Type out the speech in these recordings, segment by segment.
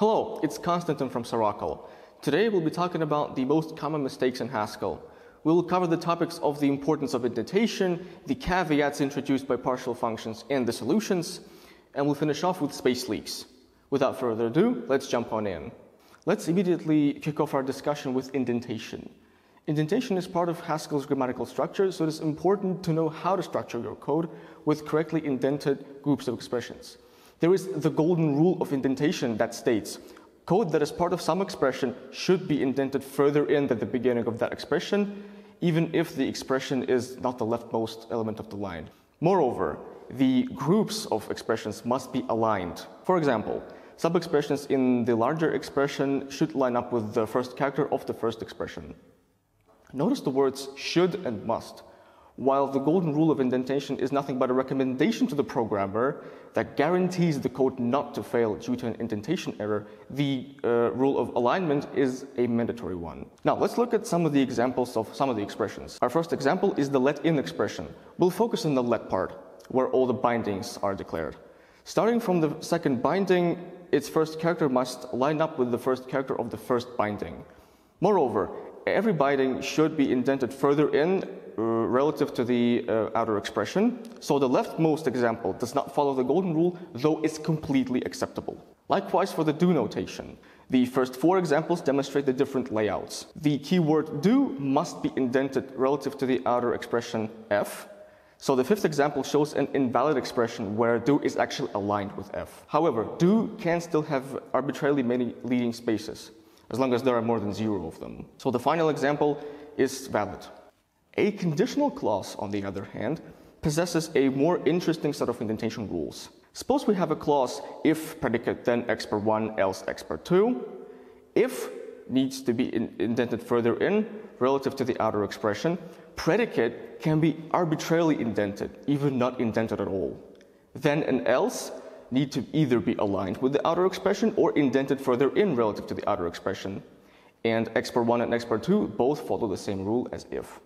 Hello, it's Constantine from Haskell. Today we'll be talking about the most common mistakes in Haskell. We'll cover the topics of the importance of indentation, the caveats introduced by partial functions, and the solutions, and we'll finish off with space leaks. Without further ado, let's jump on in. Let's immediately kick off our discussion with indentation. Indentation is part of Haskell's grammatical structure, so it is important to know how to structure your code with correctly indented groups of expressions. There is the golden rule of indentation that states, code that is part of some expression should be indented further in than the beginning of that expression, even if the expression is not the leftmost element of the line. Moreover, the groups of expressions must be aligned. For example, sub-expressions in the larger expression should line up with the first character of the first expression. Notice the words should and must. While the golden rule of indentation is nothing but a recommendation to the programmer that guarantees the code not to fail due to an indentation error, the rule of alignment is a mandatory one. Now, let's look at some of the examples of some of the expressions. Our first example is the let-in expression. We'll focus on the let part, where all the bindings are declared. Starting from the second binding, its first character must line up with the first character of the first binding. Moreover, every binding should be indented further in relative to the outer expression, so the leftmost example does not follow the golden rule, though it's completely acceptable. Likewise for the do notation. The first four examples demonstrate the different layouts. The keyword do must be indented relative to the outer expression f, so the fifth example shows an invalid expression where do is actually aligned with f. However, do can still have arbitrarily many leading spaces, as long as there are more than 0 of them. So the final example is valid. A conditional clause, on the other hand, possesses a more interesting set of indentation rules. Suppose we have a clause if predicate then x per 1 else x per 2. If needs to be indented further in relative to the outer expression. Predicate can be arbitrarily indented, even not indented at all. Then and else need to either be aligned with the outer expression or indented further in relative to the outer expression. And x per 1 and x per 2 both follow the same rule as if.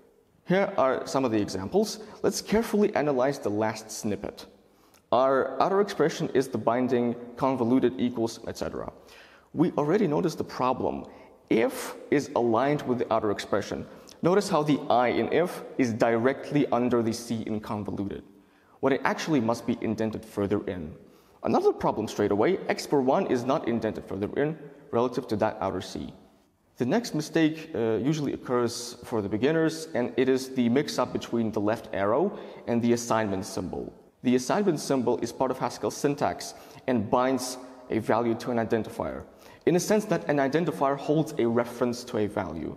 Here are some of the examples. Let's carefully analyze the last snippet. Our outer expression is the binding convoluted equals, etc. We already noticed the problem. If is aligned with the outer expression. Notice how the I in if is directly under the C in convoluted, when it actually must be indented further in. Another problem straight away, x per 1 is not indented further in relative to that outer C. The next mistake usually occurs for the beginners, and it is the mix-up between the left arrow and the assignment symbol. The assignment symbol is part of Haskell's syntax and binds a value to an identifier, in a sense that an identifier holds a reference to a value.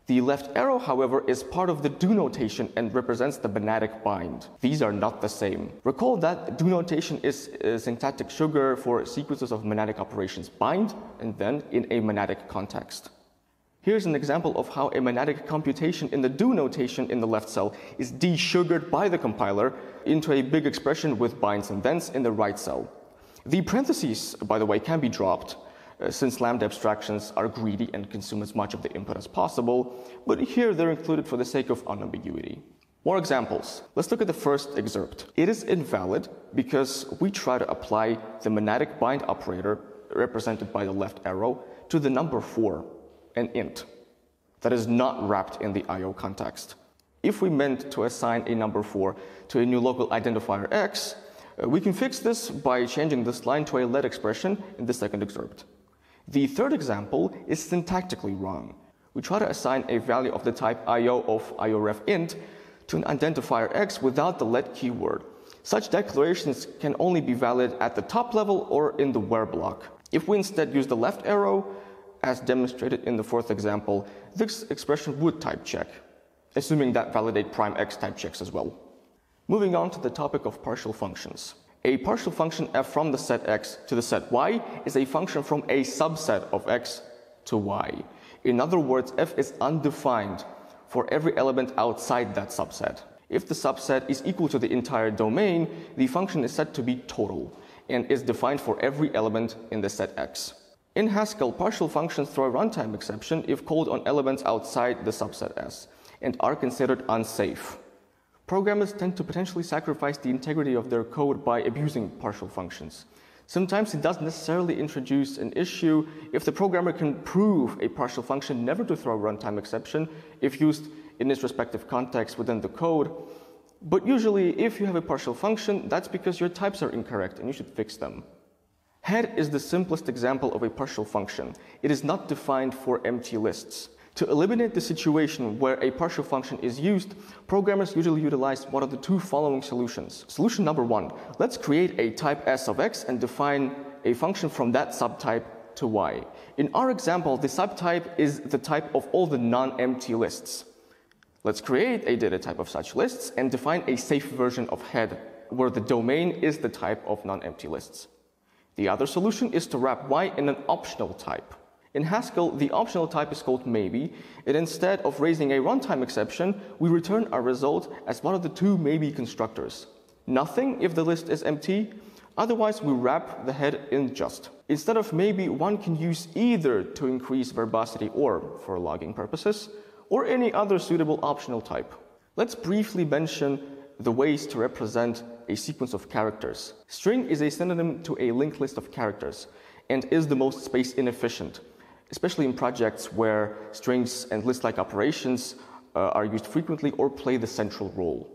The left arrow, however, is part of the do notation and represents the monadic bind. These are not the same. Recall that do notation is syntactic sugar for sequences of monadic operations bind and then in a monadic context. Here's an example of how a monadic computation in the do notation in the left cell is de-sugared by the compiler into a big expression with binds and thens in the right cell. The parentheses, by the way, can be dropped since lambda abstractions are greedy and consume as much of the input as possible, but here they're included for the sake of unambiguity. More examples. Let's look at the first excerpt. It is invalid because we try to apply the monadic bind operator, represented by the left arrow, to the number 4. An int that is not wrapped in the IO context. If we meant to assign a number 4 to a new local identifier x, we can fix this by changing this line to a let expression in the second excerpt. The third example is syntactically wrong. We try to assign a value of the type IO of IOREFInt to an identifier x without the let keyword. Such declarations can only be valid at the top level or in the where block. If we instead use the left arrow, as demonstrated in the fourth example, this expression would type check, assuming that validate prime x type checks as well. Moving on to the topic of partial functions. A partial function f from the set x to the set y is a function from a subset of x to y. In other words, f is undefined for every element outside that subset. If the subset is equal to the entire domain, the function is said to be total and is defined for every element in the set x. In Haskell, partial functions throw a runtime exception if called on elements outside the subset S and are considered unsafe. Programmers tend to potentially sacrifice the integrity of their code by abusing partial functions. Sometimes it doesn't necessarily introduce an issue if the programmer can prove a partial function never to throw a runtime exception if used in its respective context within the code. But usually, if you have a partial function, that's because your types are incorrect and you should fix them. Head is the simplest example of a partial function. It is not defined for empty lists. To eliminate the situation where a partial function is used, programmers usually utilize one of the two following solutions. Solution number one, let's create a type s of x and define a function from that subtype to y. In our example, the subtype is the type of all the non-empty lists. Let's create a data type of such lists and define a safe version of head, where the domain is the type of non-empty lists. The other solution is to wrap y in an optional type. In Haskell, the optional type is called maybe, and instead of raising a runtime exception, we return our result as one of the two maybe constructors. Nothing if the list is empty, otherwise we wrap the head in just. Instead of maybe, one can use either to increase verbosity or for logging purposes, or any other suitable optional type. Let's briefly mention the ways to represent a sequence of characters. String is a synonym to a linked list of characters and is the most space inefficient, especially in projects where strings and list-like operations are used frequently or play the central role.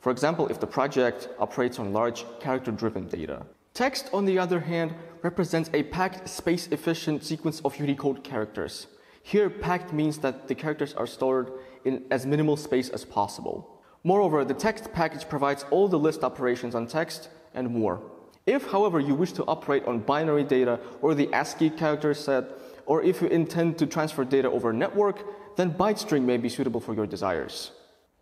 For example, if the project operates on large character-driven data. Text, on the other hand, represents a packed, space-efficient sequence of Unicode characters. Here, packed means that the characters are stored in as minimal space as possible. Moreover, the text package provides all the list operations on text and more. If, however, you wish to operate on binary data or the ASCII character set, or if you intend to transfer data over a network, then byte string may be suitable for your desires.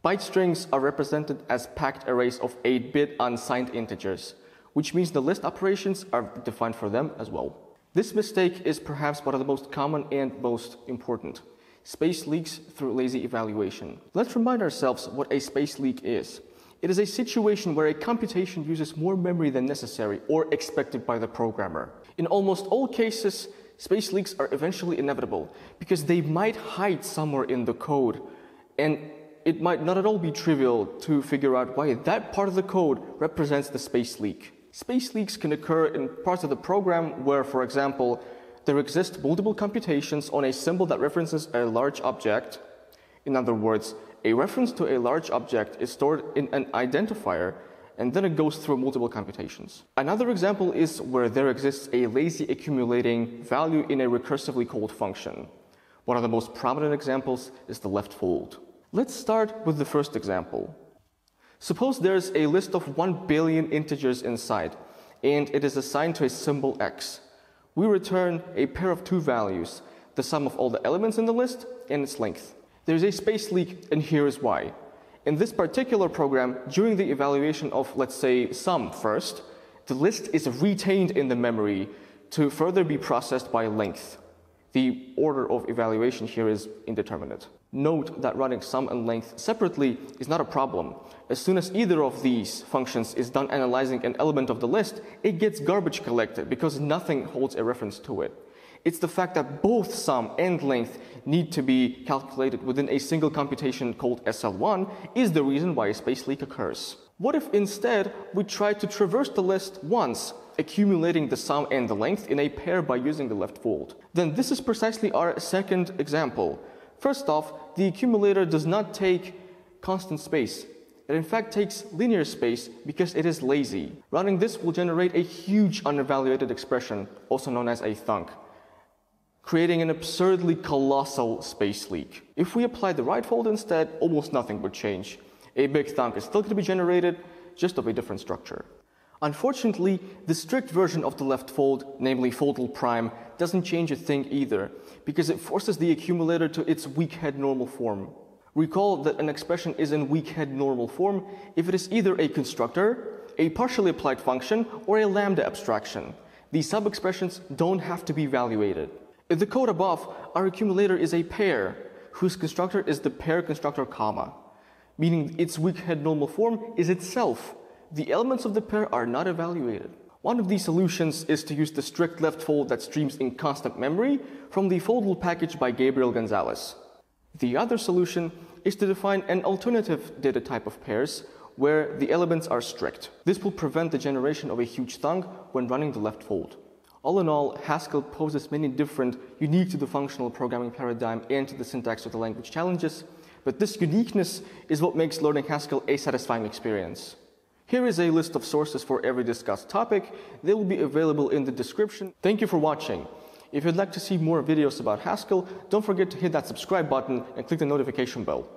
Byte strings are represented as packed arrays of 8-bit unsigned integers, which means the list operations are defined for them as well. This mistake is perhaps one of the most common and most important. Space leaks through lazy evaluation. Let's remind ourselves what a space leak is. It is a situation where a computation uses more memory than necessary or expected by the programmer. In almost all cases, space leaks are eventually inevitable because they might hide somewhere in the code, and it might not at all be trivial to figure out why that part of the code represents the space leak. Space leaks can occur in parts of the program where, for example, there exist multiple computations on a symbol that references a large object. In other words, a reference to a large object is stored in an identifier, and then it goes through multiple computations. Another example is where there exists a lazy accumulating value in a recursively called function. One of the most prominent examples is the left fold. Let's start with the first example. Suppose there's a list of 1 billion integers inside, and it is assigned to a symbol x. We return a pair of two values, the sum of all the elements in the list and its length. There's a space leak, and here is why. In this particular program, during the evaluation of, let's say, sum first, the list is retained in the memory to further be processed by length. The order of evaluation here is indeterminate. Note that running sum and length separately is not a problem. As soon as either of these functions is done analyzing an element of the list, it gets garbage collected because nothing holds a reference to it. It's the fact that both sum and length need to be calculated within a single computation called SL1 is the reason why a space leak occurs. What if instead we try to traverse the list once, accumulating the sum and the length in a pair by using the left fold? Then this is precisely our second example. First off, the accumulator does not take constant space. It in fact takes linear space because it is lazy. Running this will generate a huge unevaluated expression, also known as a thunk, creating an absurdly colossal space leak. If we apply the right fold instead, almost nothing would change. A big thunk is still going to be generated, just of a different structure. Unfortunately, the strict version of the left fold, namely foldal prime, doesn't change a thing either, because it forces the accumulator to its weak head normal form. Recall that an expression is in weak head normal form if it is either a constructor, a partially applied function, or a lambda abstraction. These sub-expressions don't have to be evaluated. In the code above, our accumulator is a pair, whose constructor is the pair constructor comma, meaning its weak head normal form is itself. The elements of the pair are not evaluated. One of these solutions is to use the strict left fold that streams in constant memory from the foldal package by Gabriel Gonzalez. The other solution is to define an alternative data type of pairs, where the elements are strict. This will prevent the generation of a huge thunk when running the left fold. All in all, Haskell poses many different, unique to the functional programming paradigm and to the syntax of the language challenges, but this uniqueness is what makes learning Haskell a satisfying experience. Here is a list of sources for every discussed topic. They will be available in the description. Thank you for watching. If you'd like to see more videos about Haskell, don't forget to hit that subscribe button and click the notification bell.